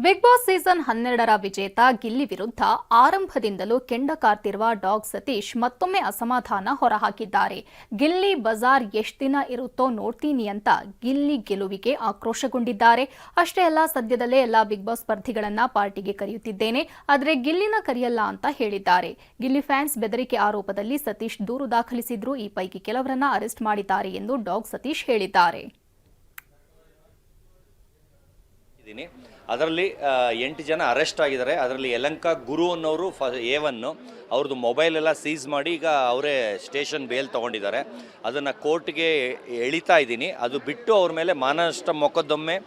Big boss season 12ರ ವಿಜೇತ ಗಿಲ್ಲಿ ವಿರುದ್ಧ ಆರಂಭದಿಂದಲೂ ಕೆಂಡ ಕಾರ್ತಿರುವ ಡಾಗ್ ಸತೀಶ್ ಮತ್ತೊಮ್ಮೆ ಅಸಮಾಧಾನ ಹೊರಹಾಕಿದ್ದಾರೆ. ಗಿಲ್ಲಿ ಬಜಾರ್ ಎಷ್ಟ್ ದಿನ ಇರುತ್ತೋ ನೋಡ್ತೀನಿ ಅಂತ ಗಿಲ್ಲಿ ಗೆಲುವಿಗೆ ಆಕ್ರೋಶಗೊಂಡಿದ್ದಾರೆ. ಅಷ್ಟೇ ಅಲ್ಲ, ಸದ್ಯದಲ್ಲೇ ಎಲ್ಲಾ ಬಿಗ್ ಬಾಸ್ ಸ್ಪರ್ಧಿಗಳನ್ನ ಪಾರ್ಟಿಗೆ ಕರೆಯುತ್ತಿದ್ದೇನೆ, ಆದರೆ ಗಿಲ್ಲಿನ ಕರೆಯಲ್ಲ ಅಂತ ಹೇಳಿದ್ದಾರೆ. ಗಿಲ್ಲಿ ಫ್ಯಾನ್ಸ್ ಬೆದರಿಕೆ ಆರೋಪದಲ್ಲಿ ಸತೀಶ್ ದೂರು ದಾಖಲಿಸಿದ್ರು. ಈ ಪೈಕಿ ಕೆಲವರನ್ನ ಅರೆಸ್ಟ್ ಮಾಡಿದ್ದಾರೆ ಎಂದು ಡಾಗ್ ಸತೀಶ್ ಹೇಳಿದ್ದಾರೆ. ಅದರಲ್ಲಿ 8 ಜನ ಅರೆಸ್ಟ್ ಆಗಿದ್ದಾರೆ. ಅದರಲ್ಲಿ ಯಲಂಕ ಗುರು ಅನ್ನೋರು A1 ಅವ್ರದ್ದು ಮೊಬೈಲ್ ಎಲ್ಲ ಸೀಸ್ ಮಾಡಿ ಈಗ ಅವರೇ ಸ್ಟೇಷನ್ ಬೇಲ್ ತೊಗೊಂಡಿದ್ದಾರೆ. ಅದನ್ನು ಕೋರ್ಟ್ಗೆ ಎಳಿತಾ ಇದ್ದೀನಿ. ಅದು ಬಿಟ್ಟು ಅವ್ರ ಮೇಲೆ ಮಾನನಷ್ಟ ಮೊಕದ್ದಮೆ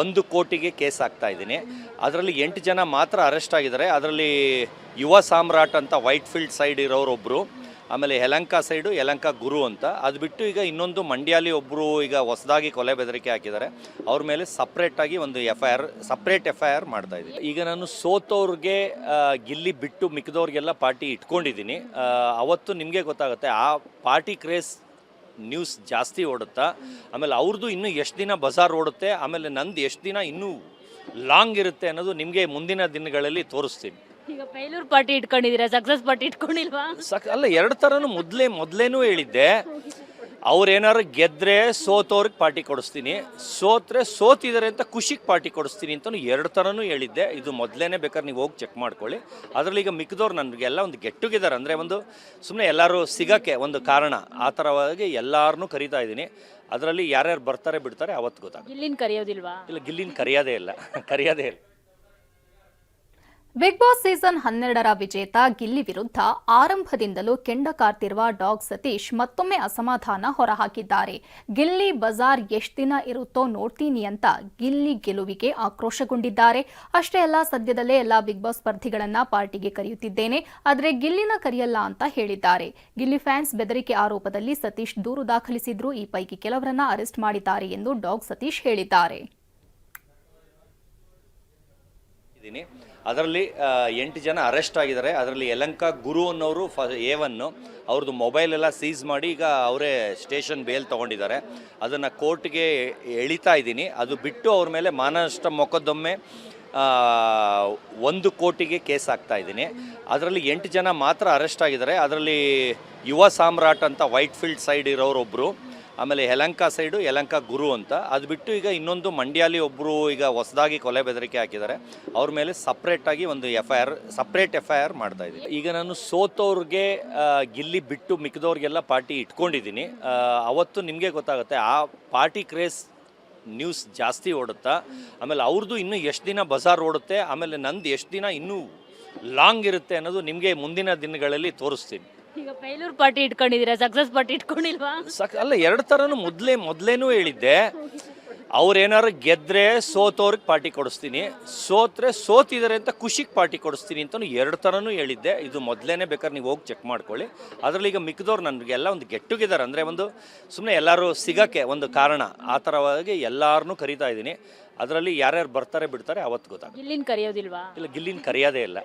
1 ಕೋಟಿಗೆ ಕೇಸ್ ಹಾಕ್ತಾ ಇದ್ದೀನಿ. ಅದರಲ್ಲಿ 8 ಜನ ಮಾತ್ರ ಅರೆಸ್ಟ್ ಆಗಿದ್ದಾರೆ. ಅದರಲ್ಲಿ ಯುವ ಸಾಮ್ರಾಟ್ ಅಂತ ವೈಟ್ ಫೀಲ್ಡ್ ಸೈಡ್ ಇರೋರೊಬ್ಬರು, ಆಮೇಲೆ ಯಲಂಕ ಸೈಡು ಯಲಂಕ ಗುರು ಅಂತ. ಅದು ಬಿಟ್ಟು ಈಗ ಇನ್ನೊಂದು ಮಂಡ್ಯಾಲಿ ಒಬ್ಬರು ಈಗ ಹೊಸದಾಗಿ ಕೊಲೆ ಬೆದರಿಕೆ ಹಾಕಿದ್ದಾರೆ. ಅವ್ರ ಮೇಲೆ ಸಪ್ರೇಟಾಗಿ ಒಂದು ಸಪ್ರೇಟ್ ಎಫ್ ಐ ಆರ್ ಮಾಡ್ತಾ ಇದ್ದೀನಿ. ಈಗ ನಾನು ಸೋತವ್ರಿಗೆ ಗಿಲ್ಲಿ ಬಿಟ್ಟು ಮಿಕ್ಕಿದವ್ರಿಗೆಲ್ಲ ಪಾರ್ಟಿ ಇಟ್ಕೊಂಡಿದ್ದೀನಿ. ಅವತ್ತು ನಿಮಗೆ ಗೊತ್ತಾಗುತ್ತೆ ಆ ಪಾರ್ಟಿ ಕ್ರೇಸ್ ನ್ಯೂಸ್ ಜಾಸ್ತಿ ಓಡುತ್ತಾ, ಆಮೇಲೆ ಅವ್ರದ್ದು ಇನ್ನೂ ಎಷ್ಟು ದಿನ ಬಜಾರ್ ಓಡುತ್ತೆ, ಆಮೇಲೆ ನಂದು ಎಷ್ಟು ದಿನ ಇನ್ನೂ ಲಾಂಗ್ ಇರುತ್ತೆ ಅನ್ನೋದು ನಿಮಗೆ ಮುಂದಿನ ದಿನಗಳಲ್ಲಿ ತೋರಿಸ್ತೀನಿ. ಈಗ ಫೇಲ್ಯೂರ್ ಪಾರ್ಟಿ ಇಟ್ಕೊಂಡಿದ್ದೀರಾ, ಸಕ್ಸಸ್ ಪಾರ್ಟಿ ಇಟ್ಕೊಂಡಿಲ್ವಾ? ಅಲ್ಲ, ಎರಡು ಥರನೂ ಮೊದಲೇನೂ ಹೇಳಿದ್ದೆ. ಅವ್ರೇನಾರು ಗೆದ್ದರೆ ಸೋತವ್ರಿಗೆ ಪಾರ್ಟಿ ಕೊಡಿಸ್ತೀನಿ, ಸೋತಿದ್ದಾರೆ ಅಂತ ಖುಷಿಗೆ ಪಾರ್ಟಿ ಕೊಡಿಸ್ತೀನಿ ಅಂತಲೂ 2 ಥರನೂ ಹೇಳಿದ್ದೆ. ಇದು ಮೊದಲೇ ಬೇಕಾದ್ರೆ ನೀವು ಹೋಗಿ ಚೆಕ್ ಮಾಡ್ಕೊಳ್ಳಿ. ಅದರಲ್ಲಿ ಈಗ ಮಿಕ್ಕಿದವ್ರು ನನಗೆಲ್ಲ ಒಂದು ಗೆಟ್ ಟುಗೆದರ್ ಅಂದರೆ ಒಂದು ಸುಮ್ಮನೆ ಎಲ್ಲರೂ ಸಿಗೋಕ್ಕೆ ಒಂದು ಕಾರಣ, ಆ ಥರವಾಗಿ ಎಲ್ಲರನ್ನೂ ಕರೀತಾ ಇದ್ದೀನಿ. ಅದರಲ್ಲಿ ಯಾರ್ಯಾರು ಬರ್ತಾರೆ ಬಿಡ್ತಾರೆ ಅವತ್ತು ಗೊತ್ತಾಗುತ್ತೆ. ಗಿಲ್ಲಿನ ಕರೆಯೋದಿಲ್ವಾ? ಇಲ್ಲ, ಗಿಲ್ಲಿನ ಕರೆಯೋದೇ ಇಲ್ಲ. ಬಿಗ್ ಬಾಸ್ ಸೀಸನ್ 12ರ ವಿಜೇತ ಗಿಲ್ಲಿ ವಿರುದ್ಧ ಆರಂಭದಿಂದಲೂ ಕೆಂಡ ಕಾರ್ತಿರುವ ಡಾಗ್ ಸತೀಶ್ ಮತ್ತೊಮ್ಮೆ ಅಸಮಾಧಾನ ಹೊರಹಾಕಿದ್ದಾರೆ. ಗಿಲ್ಲಿ ಬಜಾರ್ ಎಷ್ಟ್ ದಿನ ಇರುತ್ತೋ ನೋಡ್ತೀನಿ ಅಂತ ಗಿಲ್ಲಿ ಗೆಲುವಿಗೆ ಆಕ್ರೋಶಗೊಂಡಿದ್ದಾರೆ. ಅಷ್ಟೇ ಅಲ್ಲ, ಸದ್ಯದಲ್ಲೇ ಎಲ್ಲಾ ಬಿಗ್ ಬಾಸ್ ಸ್ಪರ್ಧಿಗಳನ್ನ ಪಾರ್ಟಿಗೆ ಕರೆಯುತ್ತಿದ್ದೇನೆ, ಆದರೆ ಗಿಲ್ಲಿನ ಕರೆಯಲ್ಲ ಅಂತ ಹೇಳಿದ್ದಾರೆ. ಗಿಲ್ಲಿ ಫ್ಯಾನ್ಸ್ ಬೆದರಿಕೆ ಆರೋಪದಲ್ಲಿ ಸತೀಶ್ ದೂರು ದಾಖಲಿಸಿದ್ರು. ಈ ಪೈಕಿ ಕೆಲವರನ್ನ ಅರೆಸ್ಟ್ ಮಾಡಿದ್ದಾರೆ ಎಂದು ಡಾಗ್ ಸತೀಶ್ ಹೇಳಿದ್ದಾರೆ. ಅದರಲ್ಲಿ 8 ಜನ ಅರೆಸ್ಟ್ ಆಗಿದ್ದಾರೆ. ಅದರಲ್ಲಿ ಯಲಂಕ ಗುರು ಅನ್ನೋರು A1 ಅವ್ರದ್ದು ಮೊಬೈಲ್ ಎಲ್ಲ ಸೀಸ್ ಮಾಡಿ ಈಗ ಅವರೇ ಸ್ಟೇಷನ್ ಬೇಲ್ ತೊಗೊಂಡಿದ್ದಾರೆ. ಅದನ್ನು ಕೋರ್ಟ್ಗೆ ಎಳಿತಾ ಇದ್ದೀನಿ. ಅದು ಬಿಟ್ಟು ಅವ್ರ ಮೇಲೆ ಮಾನನಷ್ಟ ಮೊಕದ್ದಮೆ 1 ಕೋಟಿಗೆ ಕೇಸ್ ಹಾಕ್ತಾ ಇದ್ದೀನಿ. ಅದರಲ್ಲಿ 8 ಜನ ಮಾತ್ರ ಅರೆಸ್ಟ್ ಆಗಿದ್ದಾರೆ. ಅದರಲ್ಲಿ ಯುವ ಸಾಮ್ರಾಟ್ ಅಂತ ವೈಟ್ ಫೀಲ್ಡ್ ಸೈಡ್ ಇರೋರೊಬ್ಬರು, ಆಮೇಲೆ ಯಲಂಕ ಸೈಡು ಯಲಂಕ ಗುರು ಅಂತ. ಅದು ಬಿಟ್ಟು ಈಗ ಇನ್ನೊಂದು ಮಂಡ್ಯಾಲಿ ಒಬ್ಬರು ಈಗ ಹೊಸದಾಗಿ ಕೊಲೆ ಬೆದರಿಕೆ ಹಾಕಿದ್ದಾರೆ. ಅವ್ರ ಮೇಲೆ ಸಪ್ರೇಟಾಗಿ ಒಂದು ಸಪ್ರೇಟ್ ಎಫ್ ಐ ಆರ್ ಮಾಡ್ತಾ ಇದ್ದೀನಿ. ಈಗ ನಾನು ಸೋತವ್ರಿಗೆ ಗಿಲ್ಲಿ ಬಿಟ್ಟು ಮಿಕ್ಕಿದವ್ರಿಗೆಲ್ಲ ಪಾರ್ಟಿ ಇಟ್ಕೊಂಡಿದ್ದೀನಿ. ಅವತ್ತು ನಿಮಗೆ ಗೊತ್ತಾಗುತ್ತೆ ಆ ಪಾರ್ಟಿ ಕ್ರೇಸ್ ನ್ಯೂಸ್ ಜಾಸ್ತಿ ಓಡುತ್ತಾ, ಆಮೇಲೆ ಅವ್ರದ್ದು ಇನ್ನೂ ಎಷ್ಟು ದಿನ ಬಜಾರ್ ಓಡುತ್ತೆ, ಆಮೇಲೆ ನಂದು ಎಷ್ಟು ದಿನ ಇನ್ನೂ ಲಾಂಗ್ ಇರುತ್ತೆ ಅನ್ನೋದು ನಿಮಗೆ ಮುಂದಿನ ದಿನಗಳಲ್ಲಿ ತೋರಿಸ್ತೀನಿ. ಈಗ ಫೇಲ್ಯೂರ್ ಪಾರ್ಟಿ ಇಟ್ಕೊಂಡಿದ್ದೀರಾ, ಸಕ್ಸಸ್ ಪಾರ್ಟಿ ಇಟ್ಕೊಂಡಿಲ್ವಾ? ಅಲ್ಲ, 2 ಥರನೂ ಮೊದಲೇನೂ ಹೇಳಿದ್ದೆ. ಅವ್ರೇನಾರು ಗೆದ್ದರೆ ಸೋತವ್ರಿಗೆ ಪಾರ್ಟಿ ಕೊಡಿಸ್ತೀನಿ, ಸೋತಿದ್ದಾರೆ ಅಂತ ಖುಷಿಗೆ ಪಾರ್ಟಿ ಕೊಡಿಸ್ತೀನಿ ಅಂತಲೂ 2 ಥರನೂ ಹೇಳಿದ್ದೆ. ಇದು ಮೊದಲೇ ಬೇಕಾದ್ರೆ ನೀವು ಹೋಗಿ ಚೆಕ್ ಮಾಡ್ಕೊಳ್ಳಿ. ಅದರಲ್ಲಿ ಈಗ ಮಿಕ್ಕಿದವ್ರು ನನಗೆಲ್ಲ ಒಂದು ಗೆಟ್ ಟುಗೆದರ್ ಅಂದರೆ ಒಂದು ಸುಮ್ಮನೆ ಎಲ್ಲರೂ ಸಿಗೋಕ್ಕೆ ಒಂದು ಕಾರಣ, ಆ ಥರವಾಗಿ ಎಲ್ಲರನ್ನೂ ಕರೀತಾ ಇದ್ದೀನಿ. ಅದರಲ್ಲಿ ಯಾರ್ಯಾರು ಬರ್ತಾರೆ ಬಿಡ್ತಾರೆ ಅವತ್ತು ಗೊತ್ತಾಗುತ್ತೆ. ಗಿಲ್ಲಿನ ಕರೆಯೋದಿಲ್ವಾ? ಇಲ್ಲ, ಗಿಲ್ಲಿನ ಕರೆಯೋದೇ ಇಲ್ಲ.